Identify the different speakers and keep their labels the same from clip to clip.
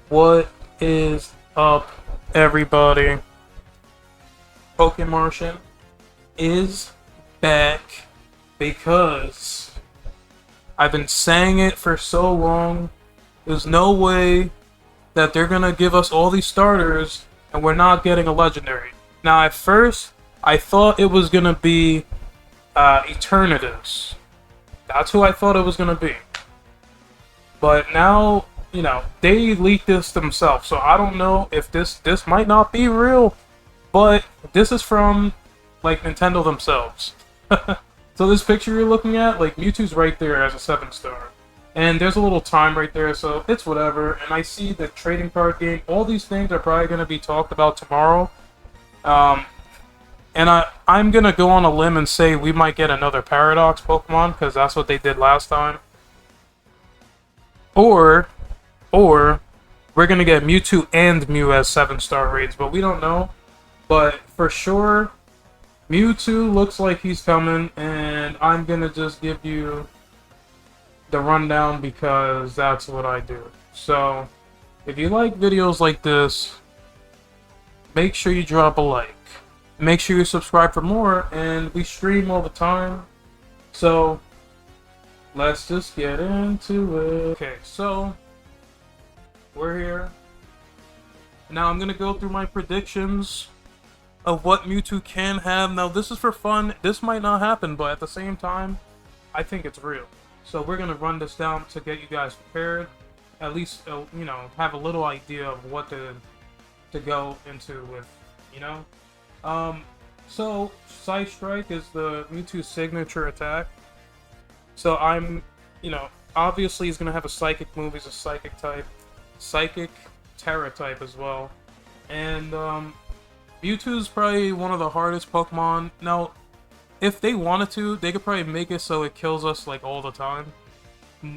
Speaker 1: What is up, everybody? Pokemartian is back because I've been saying it for so long. There's no way that they're gonna give us all these starters and we're not getting a legendary. Now, at first, I thought it was gonna be Eternatus. That's who I thought it was gonna be. But now, they leaked this themselves, so I don't know if this might not be real, but this is from like Nintendo themselves. So this picture you're looking at, like Mewtwo's right there as a 7-star, and there's a little time right there, so it's whatever. And I see the trading card game. All these things are probably going to be talked about tomorrow, and I'm gonna go on a limb and say we might get another Paradox Pokemon because that's what they did last time. Or we're gonna get Mewtwo and Mew as 7-star raids, but we don't know. But for sure, Mewtwo looks like he's coming, and I'm gonna just give you the rundown because that's what I do. So, if you like videos like this, make sure you drop a like. Make sure you subscribe for more, and we stream all the time. So, let's just get into it. Okay, so we're here. Now I'm gonna go through my predictions of what Mewtwo can have. Now this is for fun. This might not happen, but at the same time, I think it's real. So we're gonna run this down to get you guys prepared. At least, have a little idea of what to go into with, So Side Strike is the Mewtwo's signature attack. So obviously he's gonna have a psychic move. He's a psychic type, psychic Terra type as well, and Mewtwo's probably one of the hardest Pokemon. Now, if they wanted to, they could probably make it so it kills us like all the time.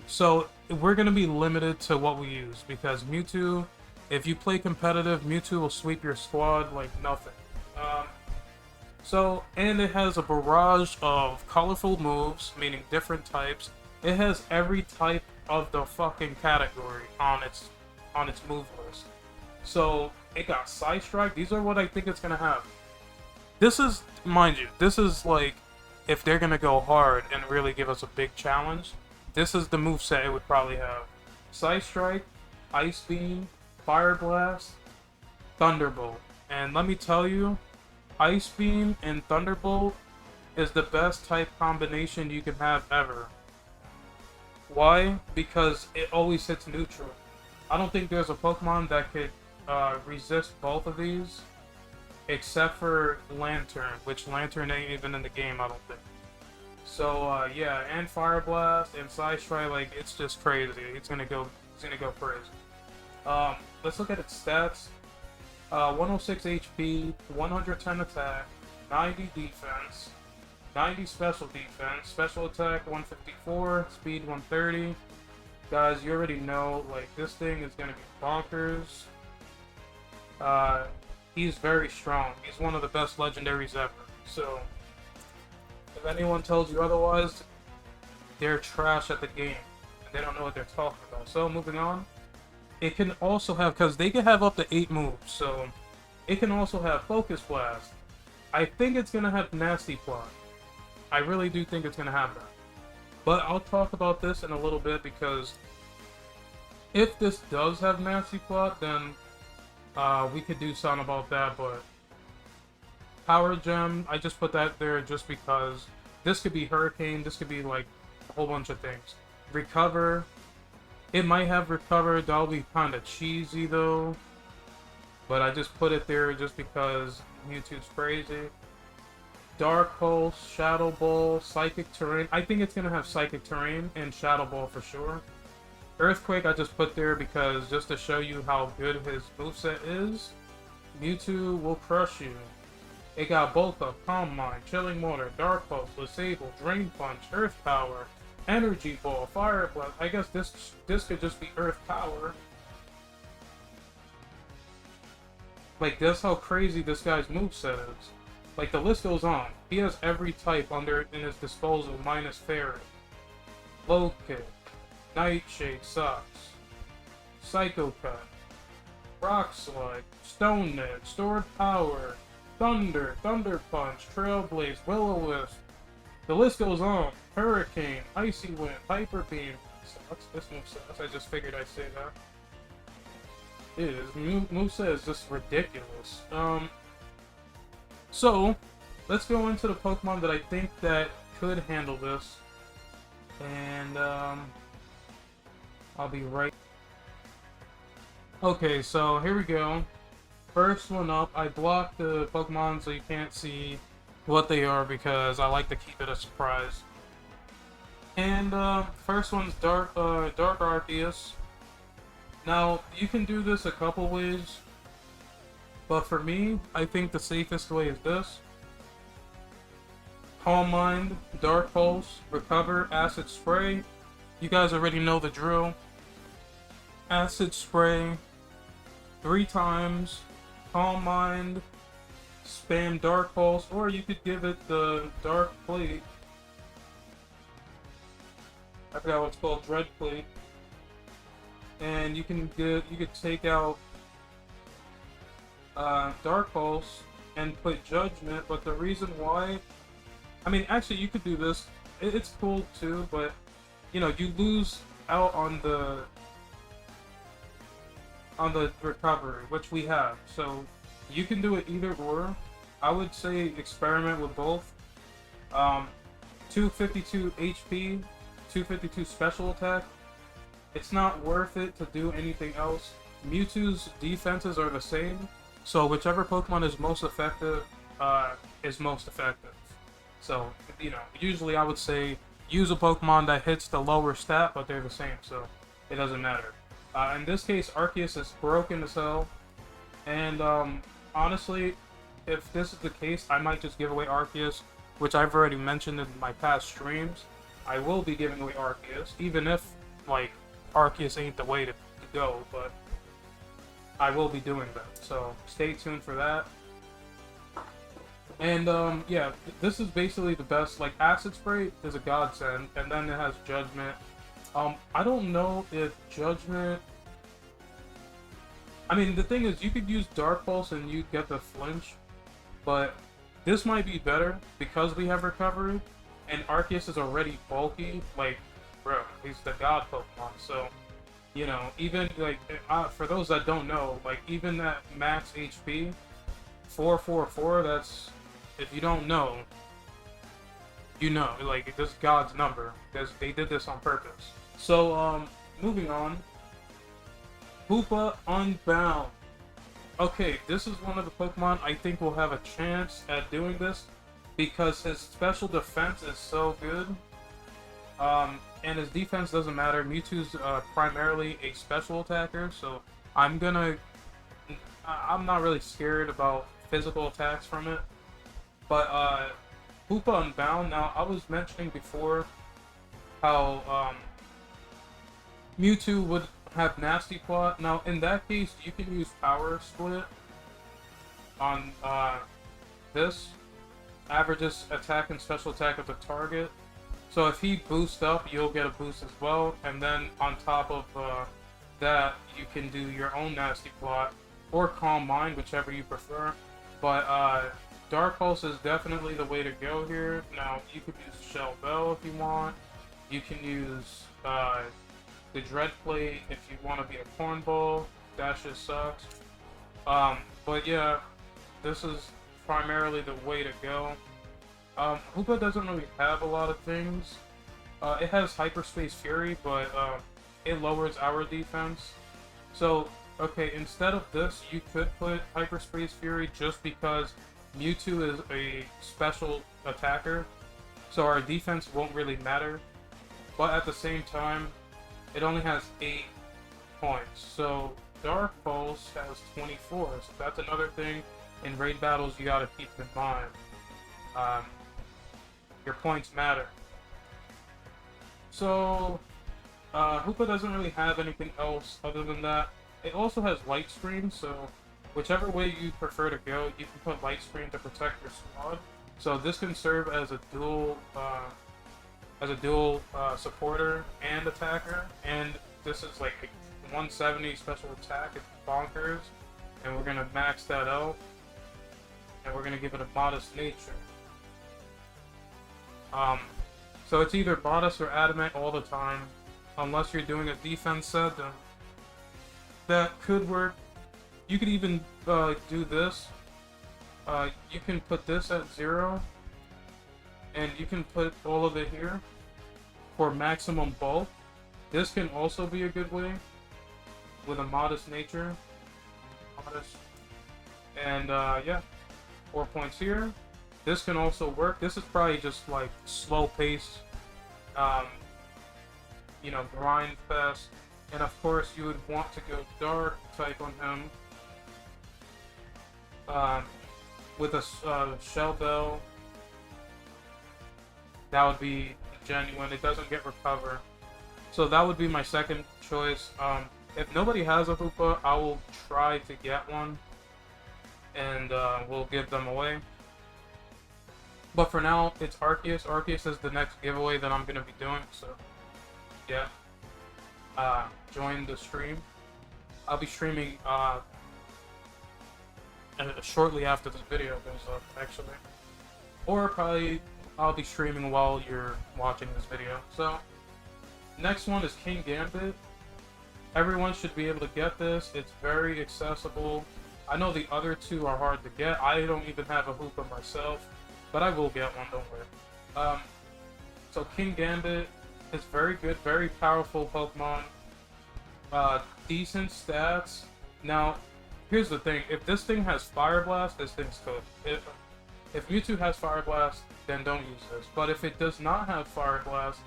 Speaker 1: So we're gonna be limited to what we use because Mewtwo, if you play competitive, Mewtwo will sweep your squad like nothing. And it has a barrage of colorful moves, meaning different types. It has every type of the fucking category on its move list. So it got Side Strike. These are what I think it's gonna have. This is, mind you, this is like if they're gonna go hard and really give us a big challenge. This is the moveset it would probably have: Side Strike, Ice Beam, Fire Blast, Thunderbolt. And let me tell you, Ice Beam and Thunderbolt is the best type combination you can have ever. Why? Because it always hits neutral. I don't think there's a Pokemon that could resist both of these, except for Lantern, which Lantern ain't even in the game, I don't think. So yeah, and Fire Blast and Side Strike, like it's just crazy. It's gonna go crazy. Let's look at its stats. 106 HP, 110 attack, 90 defense, 90 special defense, special attack 154, speed 130. Guys, you already know, like, this thing is gonna be bonkers. He's very strong. He's one of the best legendaries ever. So, if anyone tells you otherwise, they're trash at the game, and they don't know what they're talking about. So, moving on. It can also have, because they can have up to 8 moves, so it can also have Focus Blast. I think it's going to have Nasty Plot. I really do think it's going to have that. But I'll talk about this in a little bit, because if this does have Nasty Plot, then we could do something about that. But Power Gem, I just put that there just because this could be Hurricane, this could be like a whole bunch of things. Recover. It might have Recover. That'll be kind of cheesy though, but I just put it there just because Mewtwo's crazy. Dark Pulse, Shadow Ball, Psychic Terrain. I think it's gonna have Psychic Terrain and Shadow Ball for sure. Earthquake I just put there because just to show you how good his moveset is. Mewtwo will crush you. It got Bulk Up, Calm Mind, Chilling Water, Dark Pulse, Disable, Drain Punch, Earth Power, Energy Ball, Fire Blast. I guess this could just be Earth Power. Like, that's how crazy this guy's moveset is. Like, the list goes on. He has every type in his disposal minus Fairy. Low Kick, Nightshade sucks. Psycho Cut, Rock Slide, Stone Net, Stored Power, Thunder, Thunder Punch, Trailblaze, Will-O-Wisp. The list goes on. Hurricane, Icy Wind, Hyper Beam. Sucks. This move sucks. I just figured I'd say that. Moveset is just ridiculous. So, let's go into the Pokemon that I think that could handle this. And, I'll be right. Okay, so here we go. First one up, I blocked the Pokemon so you can't see what they are because I like to keep it a surprise. And, first one's Dark Arceus. Now, you can do this a couple ways, but for me, I think the safest way is this. Calm Mind, Dark Pulse, Recover, Acid Spray. You guys already know the drill. Acid Spray 3 times, Calm Mind, spam Dark Pulse, or you could give it the Dark Plate. I forgot what it's called, Dread Plate. And you could take out Dark Pulse and put Judgment, but the reason why, I mean, actually you could do this, it's cool too, but you know, you lose out on the recovery, which we have, so you can do it either or. I would say experiment with both. 252 HP, 252 special attack. It's not worth it to do anything else. Mewtwo's defenses are the same, so whichever Pokemon is most effective is most effective. So, you know, usually I would say use a Pokemon that hits the lower stat, but they're the same, so it doesn't matter. In this case, Arceus is broken as hell, and honestly, if this is the case, I might just give away Arceus, which I've already mentioned in my past streams. I will be giving away Arceus, even if, like, Arceus ain't the way to go, but I will be doing that, so stay tuned for that. And, yeah, this is basically the best. Like, Acid Spray is a godsend, and then it has Judgment. I don't know if Judgment... I mean, the thing is, you could use Dark Pulse and you get the flinch, but this might be better because we have Recovery, and Arceus is already bulky. Like, bro, he's the god Pokemon, so, you know, even, like, for those that don't know, like, even at max HP, 444, that's, if you don't know, you know, like, this god's number, because they did this on purpose. So, moving on, Hoopa Unbound. Okay, this is one of the Pokemon I think will have a chance at doing this, because his special defense is so good. And his defense doesn't matter. Mewtwo's primarily a special attacker, so I'm not really scared about physical attacks from it. But Hoopa Unbound, now I was mentioning before how Mewtwo would have Nasty Plot. Now in that case, you can use Power Split on this. Averages attack and special attack of the target. So if he boosts up, you'll get a boost as well, and then on top of that, you can do your own Nasty Plot, or Calm Mind, whichever you prefer. But Dark Pulse is definitely the way to go here. Now, you could use Shell Bell if you want. You can use the Dread Plate if you want to be a Cornball. That just sucks. But yeah, this is primarily the way to go. Hoopa doesn't really have a lot of things. It has Hyperspace Fury, but it lowers our defense. So, okay, instead of this, you could put Hyperspace Fury just because Mewtwo is a special attacker, so our defense won't really matter. But at the same time, it only has 8 points. So Dark Pulse has 24, so that's another thing in raid battles you gotta keep in mind. Your points matter. So, Hoopa doesn't really have anything else other than that. It also has Light Screen, so whichever way you prefer to go, you can put Light Screen to protect your squad. So this can serve as a dual supporter and attacker, and this is like 170 special attack. It's bonkers. And we're going to max that out. And we're going to give it a modest nature. So it's either modest or adamant all the time. Unless you're doing a defense set, then that could work. You could even do this. You can put this at 0. And you can put all of it here for maximum bulk. This can also be a good way with a modest nature. Modest. And yeah, 4 points here. This can also work. This is probably just like slow pace, you know, grind fest. And of course, you would want to go dark type on him with a shell bell. That would be genuine. It doesn't get recover. So that would be my second choice. If nobody has a Hoopa, I will try to get one. And we'll give them away. But for now, it's Arceus. Arceus is the next giveaway that I'm going to be doing. So, yeah. Join the stream. I'll be streaming shortly after this video goes up, actually. Or probably I'll be streaming while you're watching this video. So, next one is King Gambit. Everyone should be able to get this. It's very accessible. I know the other two are hard to get. I don't even have a Hoopa myself, but I will get one, don't worry. So King Gambit is very good, very powerful Pokemon. Decent stats. Now, here's the thing. If this thing has Fire Blast, this thing's cooked. If Mewtwo has Fire Blast, then don't use this. But if it does not have Fire Blast,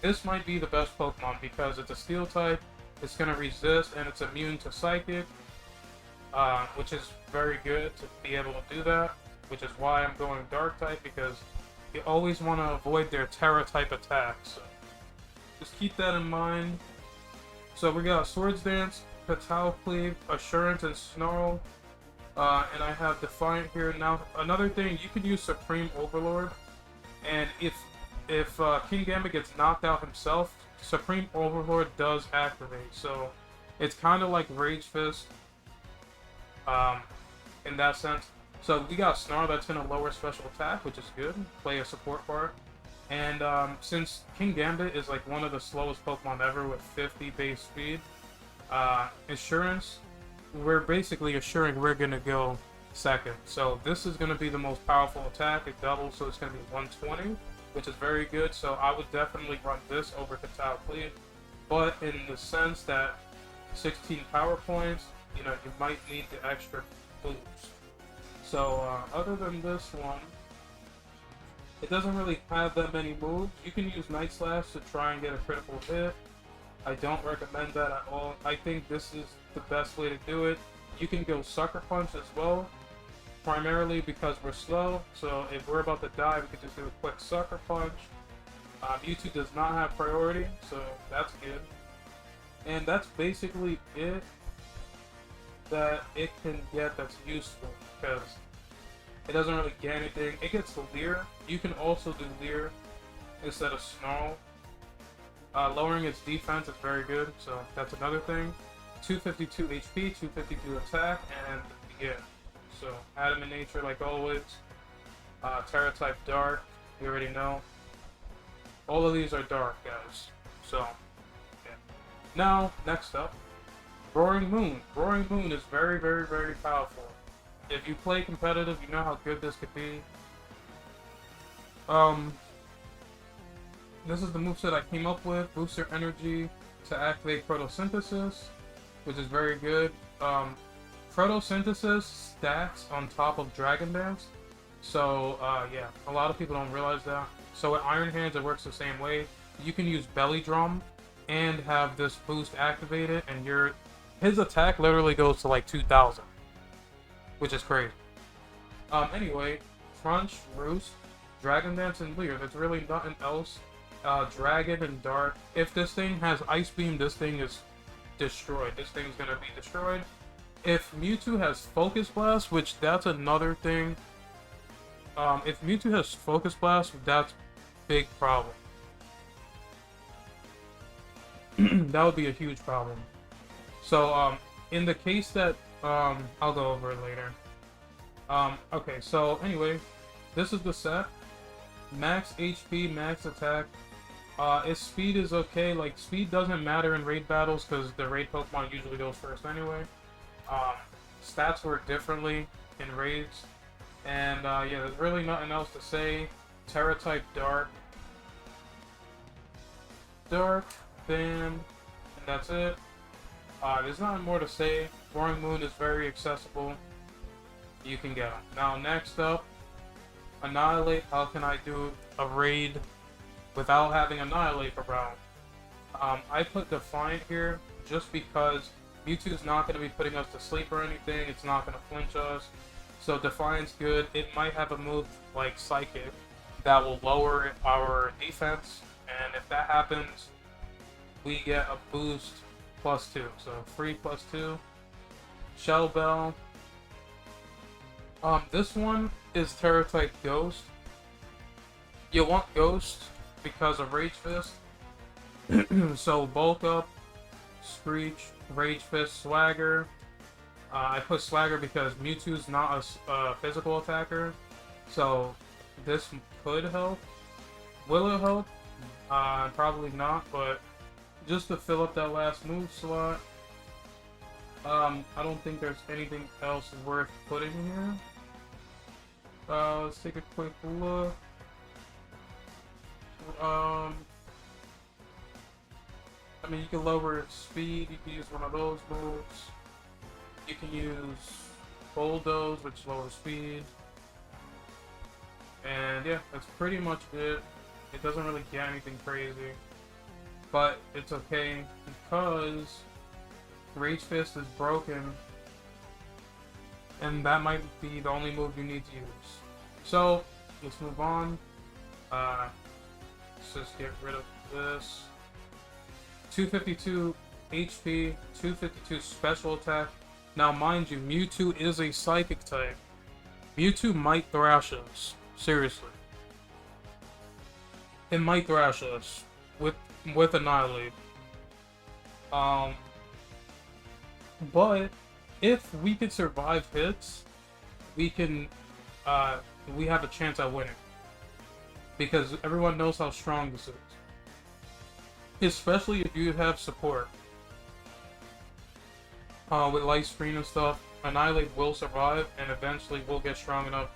Speaker 1: this might be the best Pokemon because it's a Steel type, it's going to resist, and it's immune to Psychic, which is very good to be able to do that, which is why I'm going Dark type, because you always want to avoid their Terra type attacks. So just keep that in mind. So we got Swords Dance, Patal Cleave, Assurance, and Snarl. And I have Defiant here. Now, another thing, you can use Supreme Overlord. And if King Gambit gets knocked out himself, Supreme Overlord does activate. So it's kind of like Rage Fist in that sense. So we got Snarl that's going to lower special attack, which is good. Play a support part. And since King Gambit is like one of the slowest Pokemon ever with 50 base speed, Assurance, we're basically assuring we're going to go second. So this is going to be the most powerful attack. It doubles, so it's going to be 120, which is very good. So I would definitely run this over Patal Cleave. But in the sense that 16 power points, you know, you might need the extra boost. So other than this one, it doesn't really have that many moves. You can use Night Slash to try and get a critical hit. I don't recommend that at all. I think this is the best way to do it. You can go Sucker Punch as well, primarily because we're slow. So if we're about to die, we can just do a quick Sucker Punch. Mewtwo does not have priority, so that's good. And that's basically it that it can get that's useful, because it doesn't really get anything. It gets Leer. You can also do Leer instead of Snarl. Lowering its defense is very good, so that's another thing. 252 HP, 252 attack, and yeah. So Adamant Nature like always. Terra type Dark, we already know. All of these are Dark, guys. So yeah. Now, next up, Roaring Moon. Roaring Moon is very, very, very powerful. If you play competitive, you know how good this could be. This is the moveset I came up with. Boost your energy to activate Photosynthesis, which is very good. Photosynthesis stacks on top of Dragon Dance. So, yeah, a lot of people don't realize that. So with Iron Hands, it works the same way. You can use Belly Drum and have this boost activated, and his attack literally goes to like 2,000, which is crazy. Anyway, Crunch, Roost, Dragon Dance, and Leer. There's really nothing else. Dragon and Dark. If this thing has Ice Beam, this thing is destroyed. This thing's gonna be destroyed. If Mewtwo has Focus Blast, which that's another thing. If Mewtwo has Focus Blast, that's big problem. That would be a huge problem. So, in the case that, I'll go over it later. Okay, so anyway, this is the set. Max HP, max attack. Its speed is okay. Like, speed doesn't matter in raid battles because the raid Pokemon usually goes first anyway. Stats work differently in raids. And, yeah, there's really nothing else to say. Terra-type Dark. Dark, bam, and that's it. There's nothing more to say. Roaring Moon is very accessible. You can get them. Now, next up, Annihilate. How can I do a raid without having Annihilate around? I put Defiant here just because Mewtwo's not going to be putting us to sleep or anything. It's not going to flinch us. So Defiant's good. It might have a move like Psychic that will lower our defense. And if that happens, we get a boost +2. So free +2. Shell Bell. This one is Terra-type Ghost. You want Ghost because of Rage Fist. So bulk up, Screech, Rage Fist, Swagger. I put Swagger because Mewtwo's not a physical attacker. So this could help. Will it help? Probably not, but just to fill up that last move slot. I don't think there's anything else worth putting here. Let's take a quick look. I mean, you can lower its speed, you can use one of those moves. You can use Bulldoze, which lowers speed. And yeah, that's pretty much it. It doesn't really get anything crazy. But it's okay because Rage Fist is broken. And that might be the only move you need to use. So, let's move on. Let's just get rid of this. 252 HP, 252 special attack. Now, mind you, Mewtwo is a Psychic type. Mewtwo might thrash us. Seriously. It might thrash us with Annihilate. But if we could survive hits, we can we have a chance at winning. Because everyone knows how strong this is. Especially if you have support. With Light Screen and stuff, Annihilate will survive and eventually will get strong enough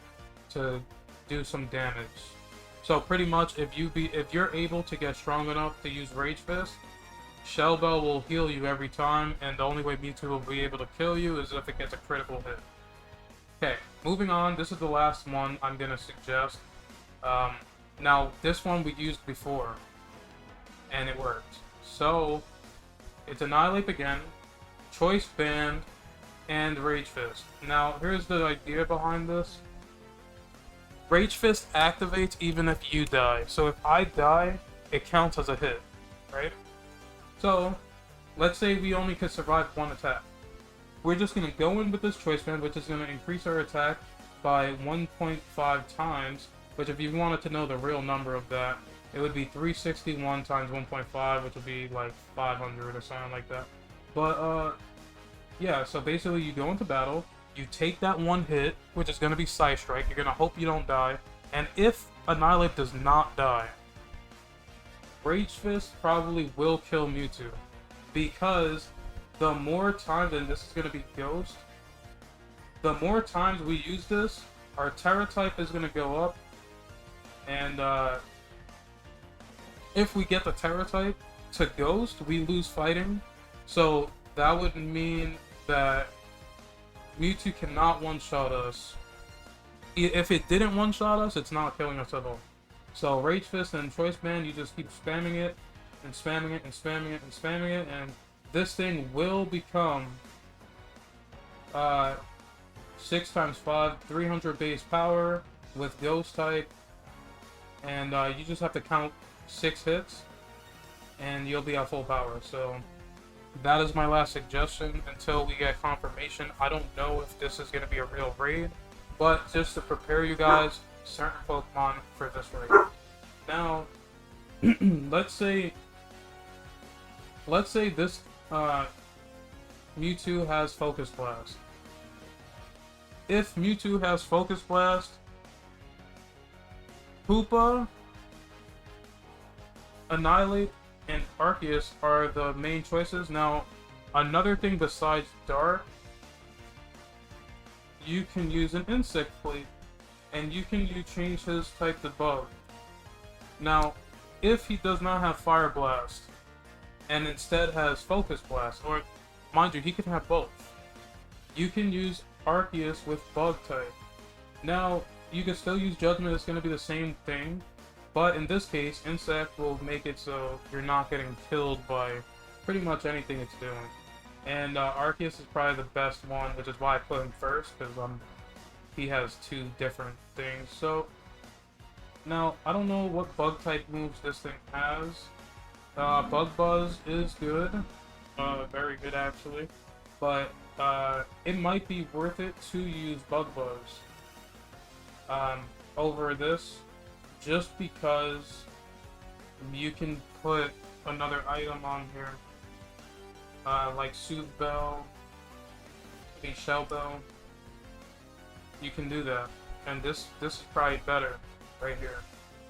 Speaker 1: to do some damage. So pretty much if you're able to get strong enough to use Rage Fist, Shell Bell will heal you every time, and the only way Mewtwo will be able to kill you is if it gets a critical hit. Okay, moving on, this is the last one I'm gonna suggest. Now this one we used before, and it worked. So it's Annihilate again, Choice Band, and Rage Fist. Now here's the idea behind this. Rage Fist activates even if you die. So if I die, it counts as a hit, right? So, let's say we only could survive one attack. We're just going to go in with this Choice Band, which is going to increase our attack by 1.5 times, which if you wanted to know the real number of that, it would be 361 times 1.5, which would be like 500 or something like that. But, yeah, so basically you go into battle, you take that one hit, which is going to be Side Strike, you're going to hope you don't die, and if Annihilate does not die, Rage Fist probably will kill Mewtwo. Because the more times, and this is going to be Ghost, the more times we use this, our Terra type is going to go up, and if we get the Terra type to Ghost, we lose fighting, so that would mean that Mewtwo cannot one-shot us. If it didn't one-shot us, it's not killing us at all. So Rage Fist and Choice Band, you just keep spamming it, and spamming it, and spamming it, and spamming it, and this thing will become 6 times 5, 300 base power with Ghost type, and you just have to count 6 hits, and you'll be at full power. So that is my last suggestion until we get confirmation. I don't know if this is going to be a real raid, but just to prepare you guys, certain Pokemon for this raid. Now, let's say this Mewtwo has Focus Blast. If Mewtwo has Focus Blast, Hoopa, Annihilate, and Arceus are the main choices. Now, another thing besides Dark, you can use an Insect Plate, and you change his type to Bug. Now, if he does not have Fire Blast, and instead has Focus Blast, or mind you, he can have both, you can use Arceus with Bug type. Now, you can still use Judgment, it's going to be the same thing, but in this case, Insect will make it so you're not getting killed by pretty much anything it's doing. And Arceus is probably the best one, which is why I put him first, because he has two different things. So, now, I don't know what Bug type moves this thing has. Bug Buzz is good, very good actually, but it might be worth it to use Bug Buzz over this, just because you can put another item on here, like Soothe Bell, maybe Shell Bell. You can do that, and this is probably better right here.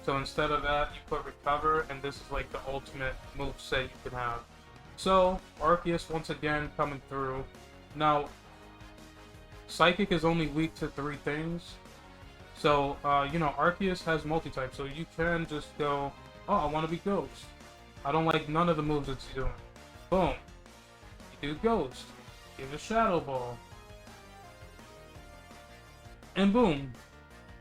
Speaker 1: So instead of that, you put Recover, and this is like the ultimate moveset you can have. So, Arceus once again coming through. Now, Psychic is only weak to 3 things. So, you know, Arceus has multi-type, so you can just go, oh, I want to be Ghost. I don't like none of the moves it's doing. Boom. You do Ghost. Give it Shadow Ball. And boom.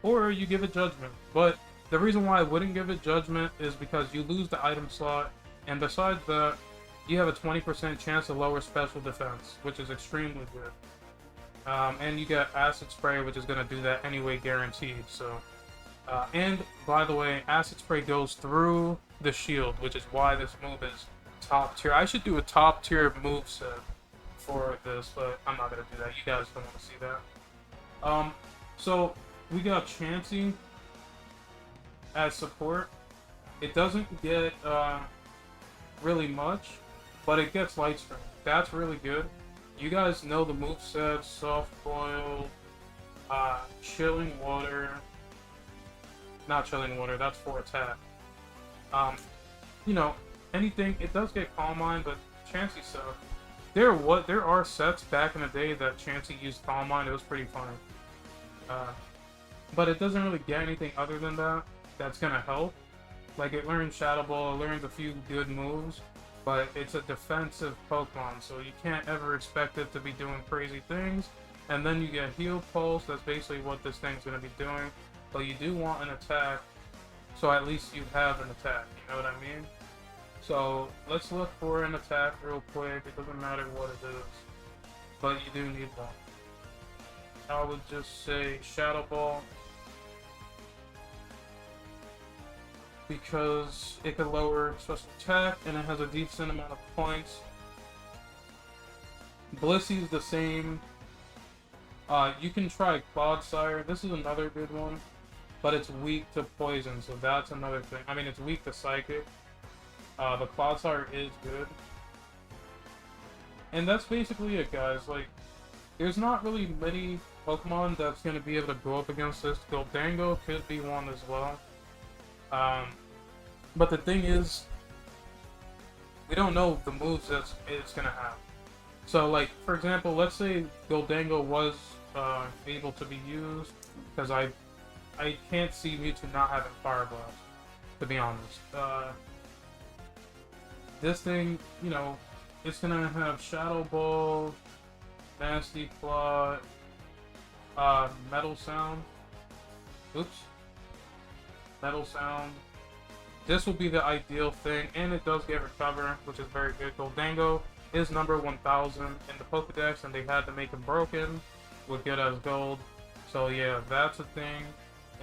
Speaker 1: Or you give it Judgment. But the reason why I wouldn't give it Judgment is because you lose the item slot, and besides that, you have a 20% chance to lower special defense, which is extremely good. And you get Acid Spray, which is going to do that anyway, guaranteed. So, and by the way, Acid Spray goes through the shield, which is why this move is top tier. I should do a top tier moveset for this, but I'm not going to do that. You guys don't want to see that. So we got Chansey as support. It doesn't get really much, but it gets Light Screen. That's really good. You guys know the moveset: Soft Boil, Chilling Water. Not Chilling Water, that's for attack. You know, anything. It does get Calm Mind, but Chansey sucks. There are sets back in the day that Chansey used Calm Mind. It was pretty funny. But it doesn't really get anything other than that that's gonna help. Like, it learns Shadow Ball, it learns a few good moves, but it's a defensive Pokemon, so you can't ever expect it to be doing crazy things. And then you get Heal Pulse, that's basically what this thing's gonna be doing. But you do want an attack, so at least you have an attack, you know what I mean? So, let's look for an attack real quick, it doesn't matter what it is, but you do need one. I would just say Shadow Ball, because it can lower special attack and it has a decent amount of points. Blissey's the same. You can try Clodsire. This is another good one, but it's weak to poison, so that's another thing. I mean, it's weak to Psychic. The Clodsire is good. And that's basically it, guys. Like, there's not really many Pokemon that's going to be able to go up against this. Goldango could be one as well. But the thing is, we don't know the moves that it's gonna have. So, like, for example, let's say Goldango was able to be used, because I can't see Mewtwo not having Fire Blast, to be honest. This thing, you know, it's gonna have Shadow Ball, Nasty Plot, Metal Sound. Oops. Metal Sound. This will be the ideal thing, and it does get Recover, which is very good. Goldango is number 1000 in the Pokedex, and they had to make him broken, would get as gold. So yeah, that's a thing,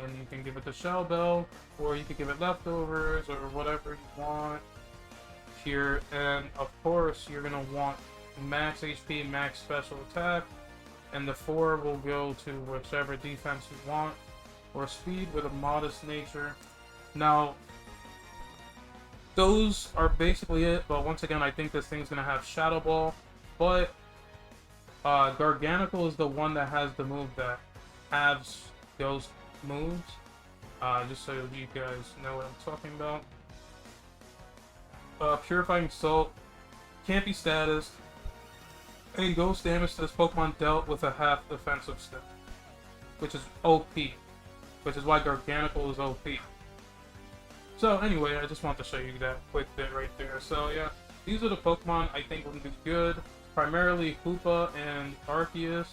Speaker 1: and you can give it to Shell Bell, or you can give it Leftovers, or whatever you want here. And of course, you're gonna want max HP, max special attack, and the 4 will go to whichever defense you want, or speed with a modest nature. Now, those are basically it, but once again, I think this thing's gonna have Shadow Ball, but Garganical is the one that has the move that halves ghost moves. Just so you guys know what I'm talking about. Purifying Salt can't be status, and ghost damage to this Pokemon dealt with a half defensive step, which is OP, which is why Garganical is OP. So anyway, I just want to show you that quick bit right there. So yeah, these are the Pokemon I think will do good. Primarily Hoopa and Arceus.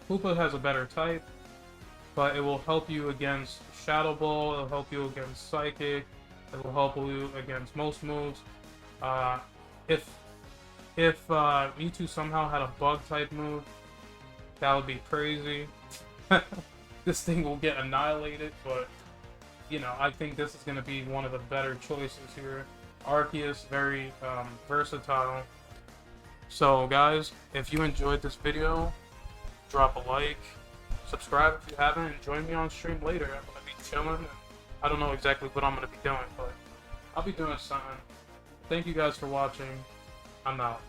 Speaker 1: Hoopa has a better type, but it will help you against Shadow Ball, it'll help you against Psychic, it will help you against most moves. If Mewtwo somehow had a bug type move, that would be crazy. This thing will get annihilated, but you know, I think this is going to be one of the better choices here. Arceus, very versatile. So guys, if you enjoyed this video, drop a like, subscribe if you haven't, and join me on stream later. I'm going to be chilling, and I don't know exactly what I'm going to be doing, but I'll be doing something. Thank you guys for watching. I'm out.